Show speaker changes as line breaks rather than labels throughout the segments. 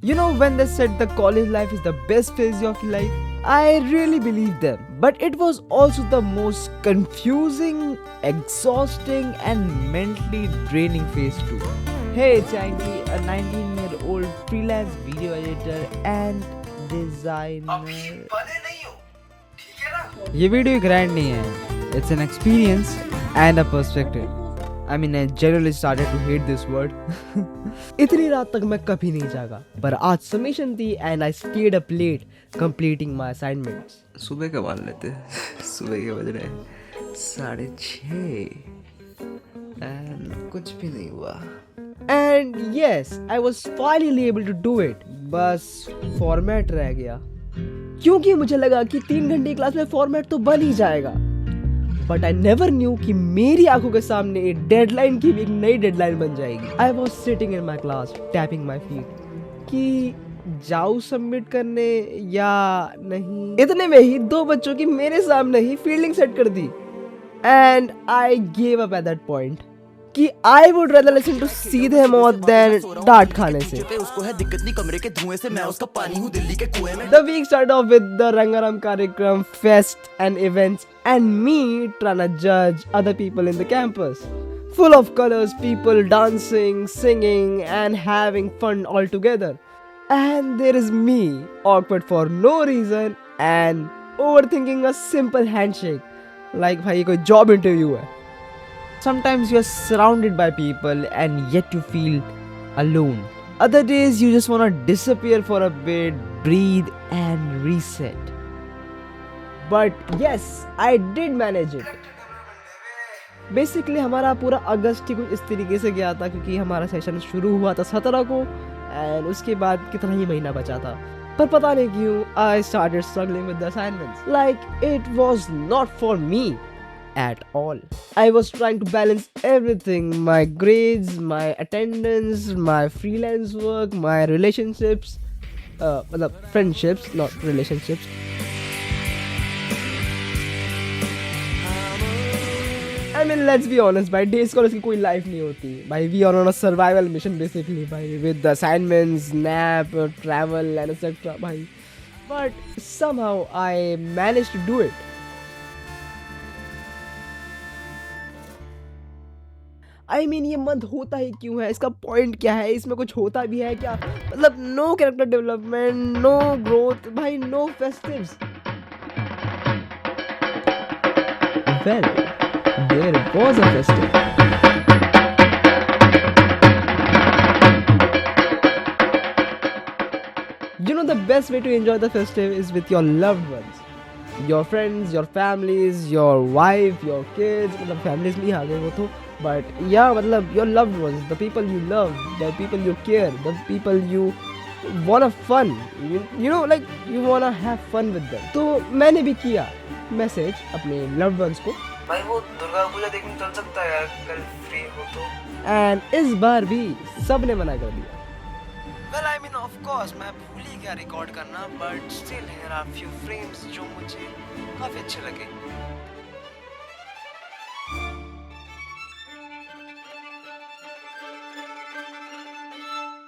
You know, when they said the college life is the best phase of your life, I really believed them. But it was also the most confusing, exhausting, and mentally draining phase too. Hey, Changi, a 19-year-old freelance video editor and designer. ये video grand नहीं है. It's an experience and a perspective. I mean, I generally started to hate this word. इतनी रात तक मैं कभी नहीं जागा, पर आज सबमिशन थी and I stayed up late completing my assignments.
सुबह का मान लेते. सुबह के बज रहे 6:30 and कुछ भी नहीं हुआ.
And yes, I was finally able to do it. बस फॉर्मेट रह गया, क्योंकि मुझे लगा कि 3 घंटे की क्लास में फॉर्मेट तो बन ही जाएगा. बट आई नेवर न्यू कि मेरी आंखों के सामने एक डेडलाइन की भी एक नई डेडलाइन बन जाएगी. I was sitting in my class tapping my feet कि जाऊँ सबमिट करने या नहीं. इतने में ही 2 बच्चों की मेरे सामने ही फील्डिंग सेट कर दी. And I gave up at that point कि I would rather listen to सीधे मौत देन डांट खाने से.
उसको है दिक्कत नहीं कमरे के धुएं से, मैं उसका पानी हूँ दिल्ली के कुएं में.
The week started off with the Rangaram Karikram fest and events and me trying to judge other people in the campus. Full of colors, people dancing, singing and having fun all together. And there is me, awkward for no reason and overthinking a simple handshake. Like भाई कोई job interview है. Sometimes you are surrounded by people and yet you feel alone. Other days you just want to disappear for a bit, breathe and reset. But yes, I did manage it. Basically हमारा पूरा अगस्त ही कुछ इस तरीके से गया था, क्योंकि हमारा सेशन शुरू हुआ था 17 को and उसके बाद कितना ही महीना बचा था. पर पता नहीं क्यों I started struggling with the assignments. Like it was not for me at all. I was trying to balance everything: my grades, my attendance, my freelance work, my relationships, friendships, not relationships. I mean, let's be honest, by day scholars की कोई life नहीं होती. भाई, we are on a survival mission basically, भाई, with the assignments, nap, travel and etc. भाई, but somehow I managed to do it. I mean, ये month होता ही क्यों है? इसका पॉइंट क्या है? इसमें कुछ होता भी है क्या? मतलब no character development, no growth, भाई no festives. Well, there was a festive. You know, the best way to enjoy the festive is with your loved ones. Your friends, your families, your wife, your kids. मतलब families नहीं आ गए वो तो. But yeah, मतलब your loved ones, the people you love, the people you care, the people you wanna fun, you know, like you wanna have fun with them. तो मैंने भी किया मैसेज अपने loved ones को.
भाई वो दुर्गा पूजा देखने चल सकता है यार, कल फ्री हो तो.
And इस बार भी सबने मना कर दिया.
Well, I mean, of course, मैं भूल ही गया रिकॉर्ड करना, but still here are few frames जो मुझे काफी अच्छे लगे.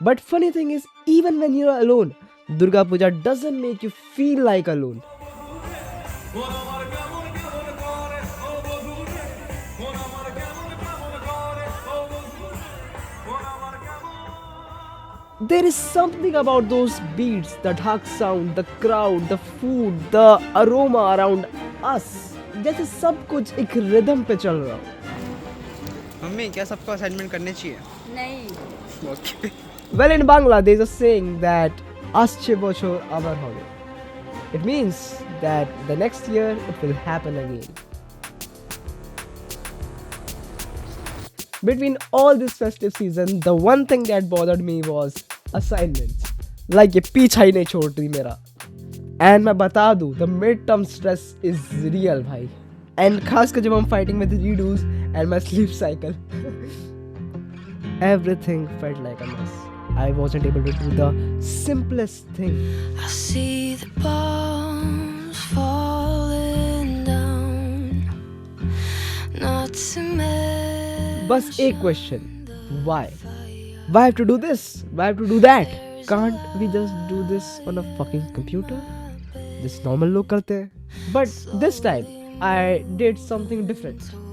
But funny thing is, even when you're alone, Durga Puja doesn't make you feel like alone. There is something about those beats, the dhak sound, the crowd, the food, the aroma around us. जैसे सब कुछ एक rhythm पे चल रहा हो.
Mummy, क्या सबको असाइनमेंट करने चाहिए?
नहीं.
Okay.
Well, in Bangla, there is a saying that Asche bochor abar hobe. It means that the next year it will happen again. Between all this festive season, the one thing that bothered me was assignments. Like ये पीछा ही नहीं छोड़ रही मेरा. And मैं बता दूँ, the midterm stress is real भाई. And खासकर जब हम fighting with redos and my sleep cycle. Everything felt like a mess. I wasn't able to do the simplest thing.
I see the bombs falling down. Not to mention
बस एक question. Why? Why have to do this? Why have to do that? can't we just do this on a fucking computer? Just normal लोग करते हैं. But this time I did something different.